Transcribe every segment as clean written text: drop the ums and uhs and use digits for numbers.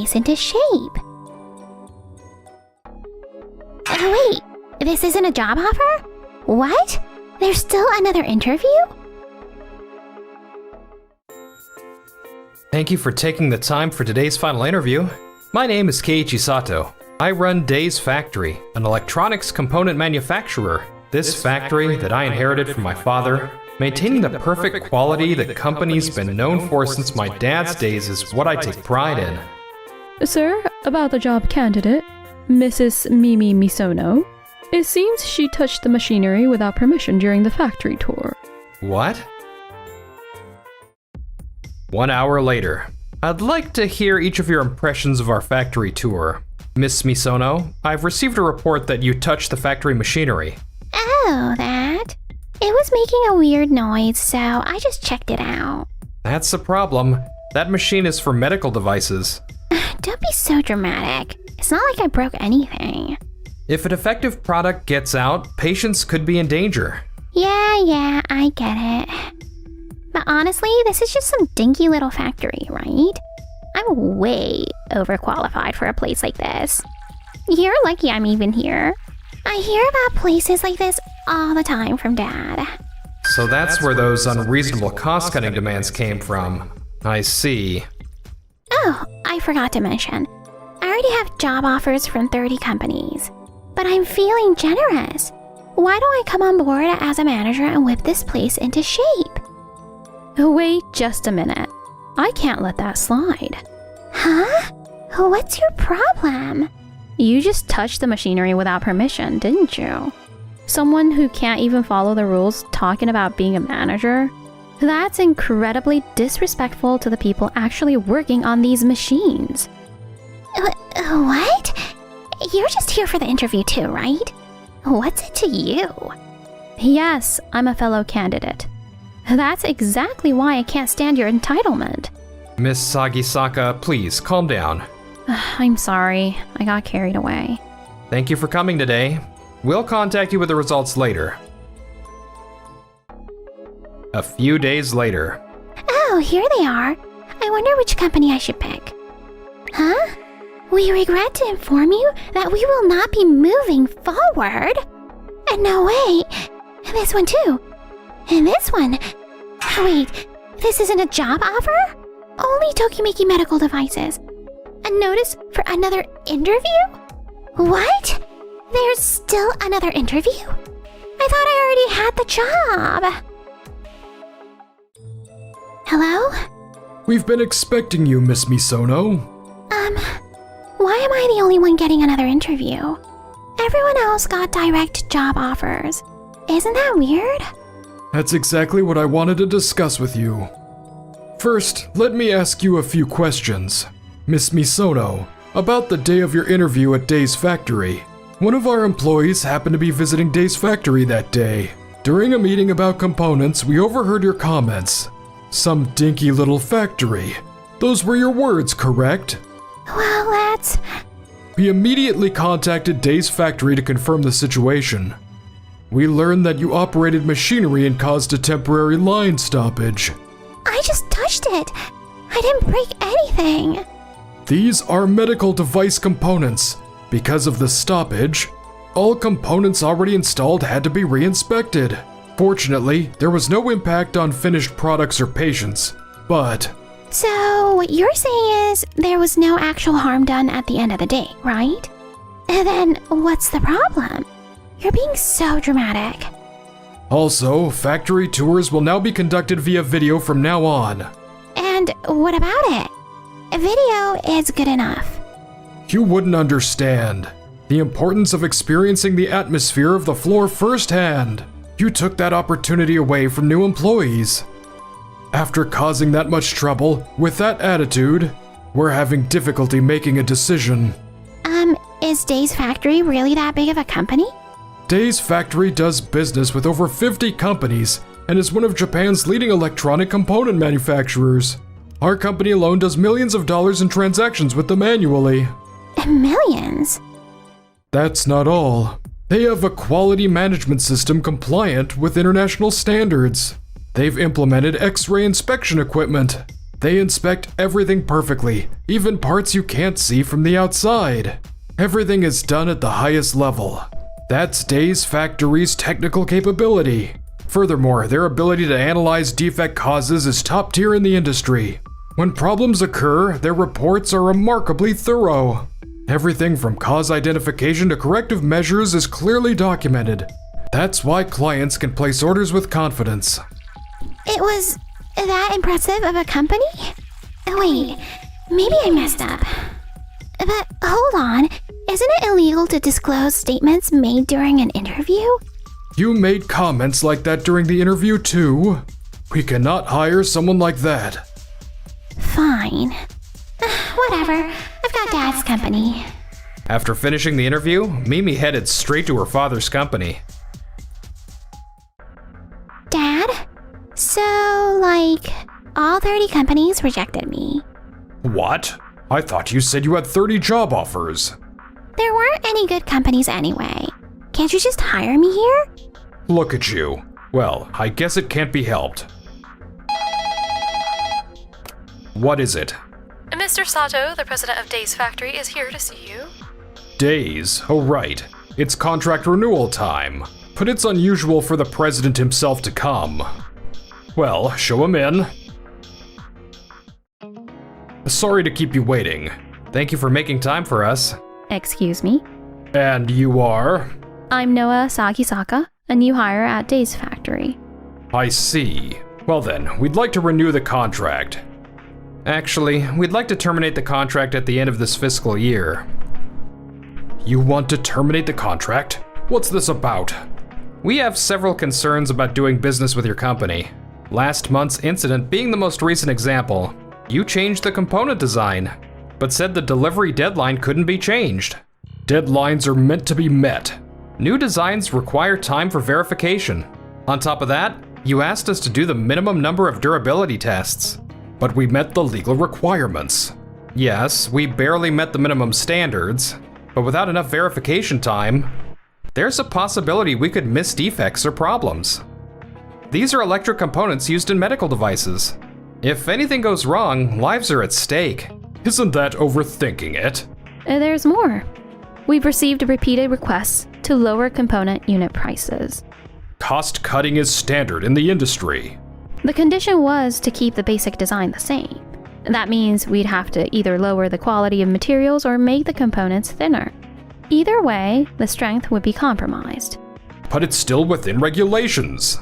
into shape. Oh wait, this isn't a job offer? What? There's still another interview? Thank you for taking the time for today's final interview. My name is Keiichi Sato. I run Days Factory, an electronics component manufacturer. This factory that I inherited from my father, maintaining the perfect quality the company's been known for since my dad's days is what I take pride in. Sir, about the job candidate, Mrs. Mimi Misono. It seems she touched the machinery without permission during the factory tour. What? 1 hour later. I'd like to hear each of your impressions of our factory tour. Miss Misono, I've received a report that you touched the factory machinery. Oh, that? It was making a weird noise, so I just checked it out. That's the problem. That machine is for medical devices. Don't be so dramatic. It's not like I broke anything. If a defective product gets out, patients could be in danger. Yeah, I get it. But honestly, this is just some dinky little factory, right? I'm way overqualified for a place like this. You're lucky I'm even here. I hear about places like this all the time from Dad. So that's where those unreasonable cost-cutting demands came from. I see. Oh, I forgot to mention. I already have job offers from 30 companies. But I'm feeling generous. Why don't I come on board as a manager and whip this place into shape? Wait just a minute. I can't let that slide. Huh? What's your problem? You just touched the machinery without permission, didn't you? Someone who can't even follow the rules talking about being a manager? That's incredibly disrespectful to the people actually working on these machines. What? You're just here for the interview too, right? What's it to you? Yes, I'm a fellow candidate. That's exactly why I can't stand your entitlement. Miss Sagisaka, please calm down. I'm sorry, I got carried away. Thank you for coming today. We'll contact you with the results later. A few days later. Oh, here they are. I wonder which company I should pick. Huh? We regret to inform you that we will not be moving forward. And no way. This one too. And this one. Wait, this isn't a job offer? Only Tokimeki Medical Devices. A notice for another interview? What? There's still another interview? I thought I already had the job. Hello? We've been expecting you, Miss Misono. Why am I the only one getting another interview? Everyone else got direct job offers. Isn't that weird? That's exactly what I wanted to discuss with you. First, let me ask you a few questions. Miss Misono, about the day of your interview at Days Factory. One of our employees happened to be visiting Days Factory that day. During a meeting about components, we overheard your comments. Some dinky little factory. Those were your words, correct? Well, that's... We immediately contacted Days Factory to confirm the situation. We learned that you operated machinery and caused a temporary line stoppage. I just touched it. I didn't break anything. These are medical device components. Because of the stoppage, all components already installed had to be re-inspected. Fortunately, there was no impact on finished products or patients, but... So, what you're saying is there was no actual harm done at the end of the day, right? And then, what's the problem? You're being so dramatic. Also, factory tours will now be conducted via video from now on. And what about it? A video is good enough. You wouldn't understand. The importance of experiencing the atmosphere of the floor firsthand. You took that opportunity away from new employees. After causing that much trouble, with that attitude, we're having difficulty making a decision. Is Days Factory really that big of a company? Days Factory does business with over 50 companies and is one of Japan's leading electronic component manufacturers. Our company alone does millions of dollars in transactions with them annually. Millions? That's not all. They have a quality management system compliant with international standards. They've implemented X-ray inspection equipment. They inspect everything perfectly, even parts you can't see from the outside. Everything is done at the highest level. That's Days Factory's technical capability. Furthermore, their ability to analyze defect causes is top tier in the industry. When problems occur, their reports are remarkably thorough. Everything from cause identification to corrective measures is clearly documented. That's why clients can place orders with confidence. It was that impressive of a company? Wait, maybe I messed up. But hold on, isn't it illegal to disclose statements made during an interview? You made comments like that during the interview too. We cannot hire someone like that. Fine. Whatever, I've got Dad's company. After finishing the interview, Mimi headed straight to her father's company. Dad? So, like, all 30 companies rejected me. What? I thought you said you had 30 job offers. There weren't any good companies anyway. Can't you just hire me here? Look at you. Well, I guess it can't be helped. What is it? Mr. Sato, the president of Days Factory, is here to see you. Days? Oh right. It's contract renewal time. But it's unusual for the president himself to come. Well, show him in. Sorry to keep you waiting. Thank you for making time for us. Excuse me? And you are? I'm Noah Sagisaka, a new hire at Days Factory. I see. Well then, we'd like to renew the contract. Actually, we'd like to terminate the contract at the end of this fiscal year. You want to terminate the contract? What's this about? We have several concerns about doing business with your company. Last month's incident being the most recent example. You changed the component design, but said the delivery deadline couldn't be changed. Deadlines are meant to be met. New designs require time for verification. On top of that, you asked us to do the minimum number of durability tests. But we met the legal requirements. Yes, we barely met the minimum standards, but without enough verification time, there's a possibility we could miss defects or problems. These are electric components used in medical devices. If anything goes wrong, lives are at stake. Isn't that overthinking it? There's more. We've received repeated requests to lower component unit prices. Cost cutting is standard in the industry. The condition was to keep the basic design the same. That means we'd have to either lower the quality of materials or make the components thinner. Either way, the strength would be compromised. But it's still within regulations.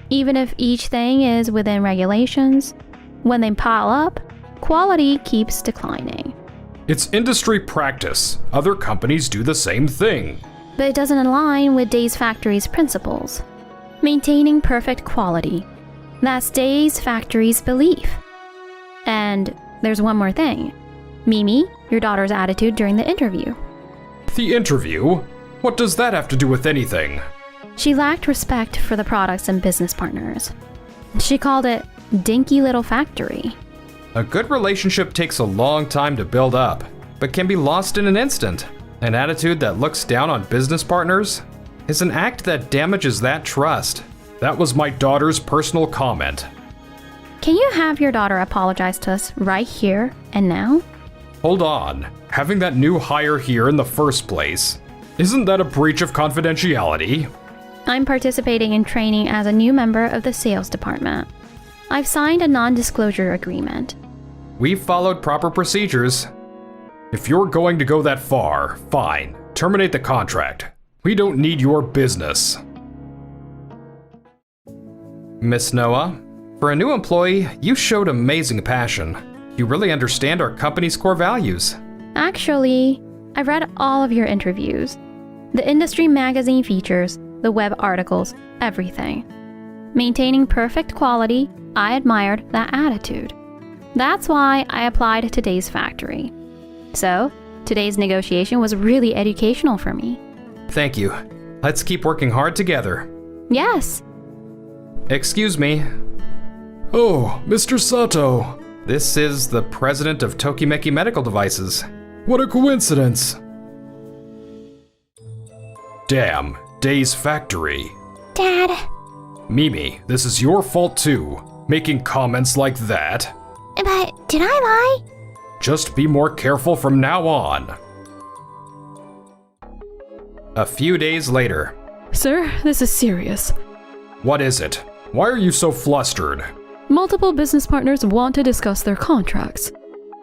Even if each thing is within regulations, when they pile up, quality keeps declining. It's industry practice. Other companies do the same thing. But it doesn't align with Days Factory's principles. Maintaining perfect quality. That's Days Factory's belief. And there's one more thing. Mimi, your daughter's attitude during the interview. The interview? What does that have to do with anything? She lacked respect for the products and business partners. She called it dinky little factory. A good relationship takes a long time to build up, but can be lost in an instant. An attitude that looks down on business partners is an act that damages that trust. That was my daughter's personal comment. Can you have your daughter apologize to us right here and now? Hold on. Having that new hire here in the first place, isn't that a breach of confidentiality? I'm participating in training as a new member of the sales department. I've signed a non-disclosure agreement. We've followed proper procedures. If you're going to go that far, fine. Terminate the contract. We don't need your business. Miss Noah, for a new employee, you showed amazing passion. You really understand our company's core values. Actually, I've read all of your interviews. The industry magazine features, the web articles, everything. Maintaining perfect quality, I admired that attitude. That's why I applied to Today's Factory. So, today's negotiation was really educational for me. Thank you. Let's keep working hard together. Yes. Excuse me. Oh, Mr. Sato. This is the president of Tokimeki Medical Devices. What a coincidence. Damn, Days Factory. Dad. Mimi, this is your fault too. Making comments like that. But did I lie? Just be more careful from now on. A few days later. Sir, this is serious. What is it? Why are you so flustered? Multiple business partners want to discuss their contracts.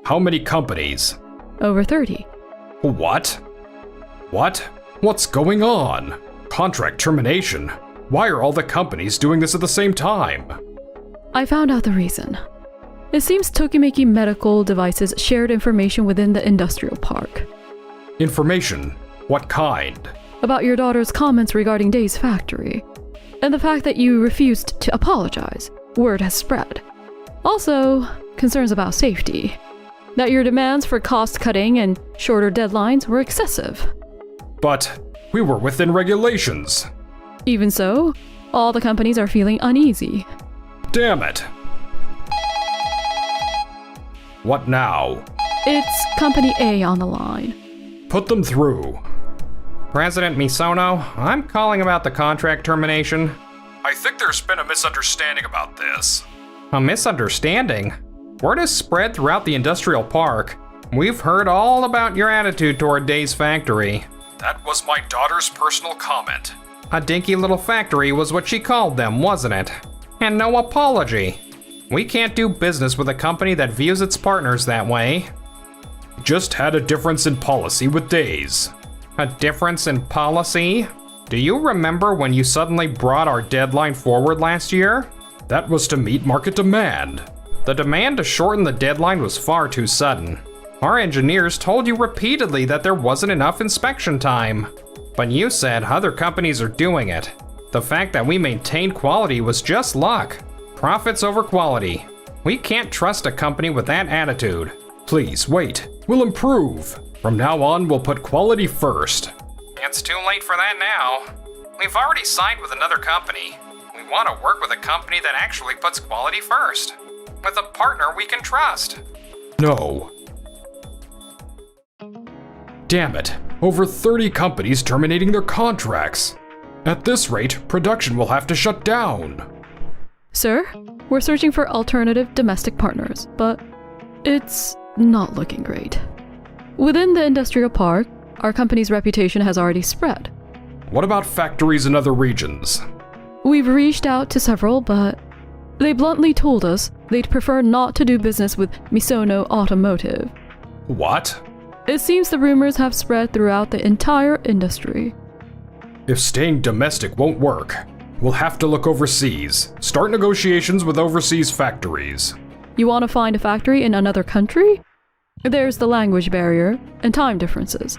How many companies? Over 30. What? What? What's going on? Contract termination? Why are all the companies doing this at the same time? I found out the reason. It seems Tokimeki Medical Devices shared information within the industrial park. Information? What kind? About your daughter's comments regarding Day's factory. And the fact that you refused to apologize. Word has spread. Also, concerns about safety. That your demands for cost cutting and shorter deadlines were excessive. But we were within regulations. Even so, all the companies are feeling uneasy. Damn it. What now? It's Company A on the line. Put them through. President Misono, I'm calling about the contract termination. I think there's been a misunderstanding about this. A misunderstanding? Word has spread throughout the industrial park. We've heard all about your attitude toward Day's factory. That was my daughter's personal comment. A dinky little factory was what she called them, wasn't it? And no apology. We can't do business with a company that views its partners that way. Just had a difference in policy with Days. A difference in policy? Do you remember when you suddenly brought our deadline forward last year? That was to meet market demand. The demand to shorten the deadline was far too sudden. Our engineers told you repeatedly that there wasn't enough inspection time. But you said other companies are doing it. The fact that we maintained quality was just luck. Profits over quality. We can't trust a company with that attitude. Please, wait. We'll improve. From now on, we'll put quality first. It's too late for that now. We've already signed with another company. We want to work with a company that actually puts quality first. With a partner we can trust. No. Damn it. Over 30 companies terminating their contracts. At this rate, production will have to shut down. Sir, we're searching for alternative domestic partners, but it's not looking great. Within the industrial park, our company's reputation has already spread. What about factories in other regions? We've reached out to several, but they bluntly told us they'd prefer not to do business with Misono Automotive. What? It seems the rumors have spread throughout the entire industry. If staying domestic won't work, we'll have to look overseas. Start negotiations with overseas factories. You want to find a factory in another country? There's the language barrier and time differences.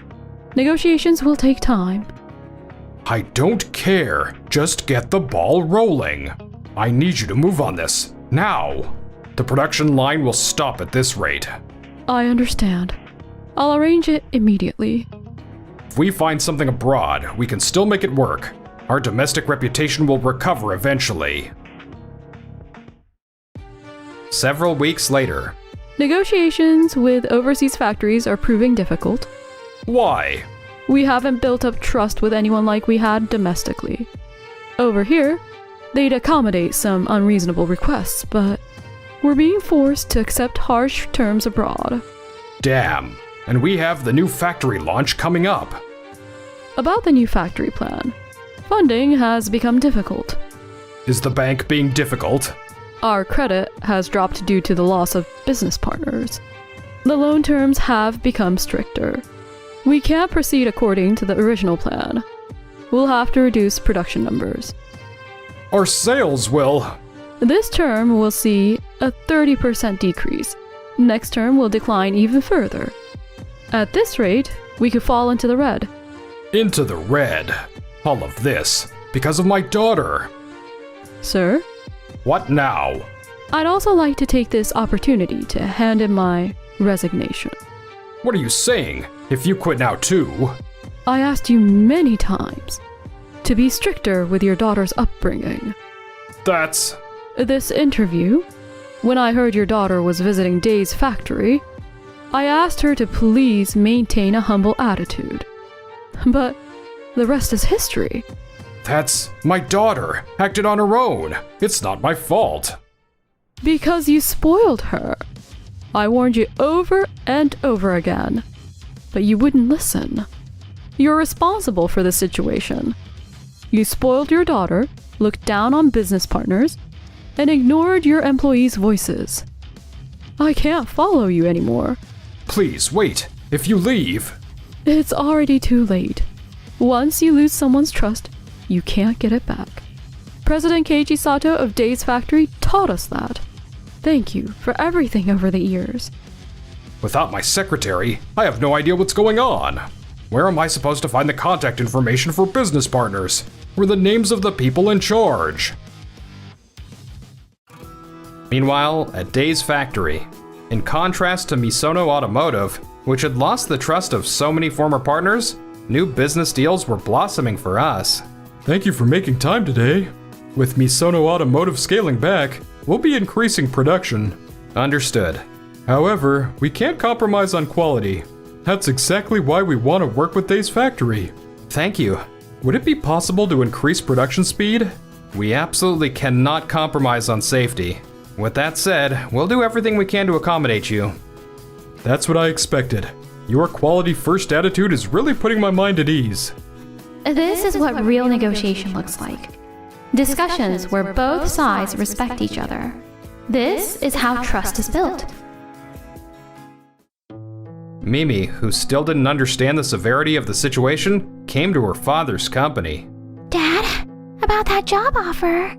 Negotiations will take time. I don't care. Just get the ball rolling. I need you to move on this, now. The production line will stop at this rate. I understand. I'll arrange it immediately. If we find something abroad, we can still make it work. Our domestic reputation will recover eventually. Several weeks later. Negotiations with overseas factories are proving difficult. Why? We haven't built up trust with anyone like we had domestically. Over here, they'd accommodate some unreasonable requests, but we're being forced to accept harsh terms abroad. Damn. And we have the new factory launch coming up. About the new factory plan. Funding has become difficult. Is the bank being difficult? Our credit has dropped due to the loss of business partners. The loan terms have become stricter. We can't proceed according to the original plan. We'll have to reduce production numbers. Our sales will... This term will see a 30% decrease. Next term will decline even further. At this rate, we could fall into the red. Into the red? All of this because of my daughter. Sir? What now? I'd also like to take this opportunity to hand in my resignation. What are you saying? If you quit now too? I asked you many times to be stricter with your daughter's upbringing. That's... This interview, when I heard your daughter was visiting Day's factory, I asked her to please maintain a humble attitude. But the rest is history. That's my daughter, acted on her own. It's not my fault. Because you spoiled her. I warned you over and over again, but you wouldn't listen. You're responsible for this situation. You spoiled your daughter, looked down on business partners, and ignored your employees' voices. I can't follow you anymore. Please, wait. If you leave... It's already too late. Once you lose someone's trust, you can't get it back. President Keiichi Sato of Days Factory taught us that. Thank you for everything over the years. Without my secretary, I have no idea what's going on. Where am I supposed to find the contact information for business partners? Or the names of the people in charge? Meanwhile, at Days Factory, in contrast to Misono Automotive, which had lost the trust of so many former partners, new business deals were blossoming for us. Thank you for making time today. With Misono Automotive scaling back, we'll be increasing production. Understood. However, we can't compromise on quality. That's exactly why we want to work with Days Factory. Thank you. Would it be possible to increase production speed? We absolutely cannot compromise on safety. With that said, we'll do everything we can to accommodate you. That's what I expected. Your quality-first attitude is really putting my mind at ease. This is what real negotiation looks like. Discussions where both sides respect each other. This is how trust is built. Mimi, who still didn't understand the severity of the situation, came to her father's company. Dad, about that job offer.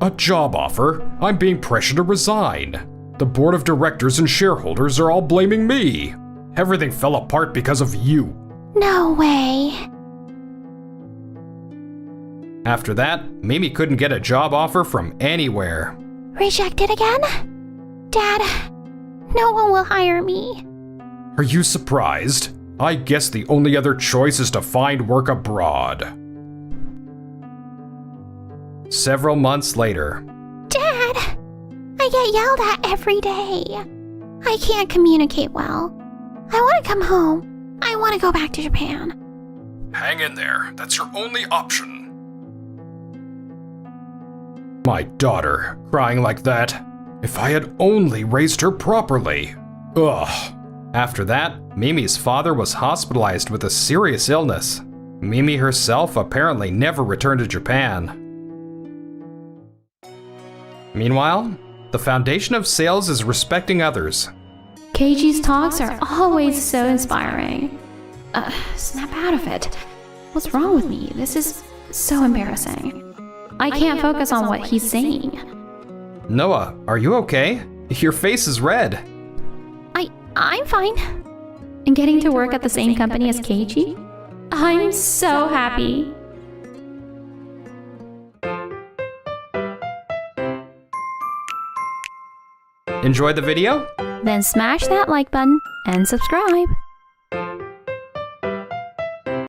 A job offer? I'm being pressured to resign. The board of directors and shareholders are all blaming me. Everything fell apart because of you. No way. After that, Mimi couldn't get a job offer from anywhere. Rejected again? Dad, no one will hire me. Are you surprised? I guess the only other choice is to find work abroad. Several months later. Dad, I get yelled at every day. I can't communicate well. I want to come home. I want to go back to Japan. Hang in there. That's your only option. My daughter, crying like that. If I had only raised her properly. Ugh. After that, Mimi's father was hospitalized with a serious illness. Mimi herself apparently never returned to Japan. Meanwhile, the foundation of sales is respecting others. Keiichi's talks are always so inspiring. Snap out of it. What's wrong with me? This is so embarrassing. I can't focus on what he's saying. Noah, are you okay? Your face is red. I'm fine. And getting to work at the same company as Keiichi? I'm so happy. Enjoyed the video? Then smash that like button and subscribe.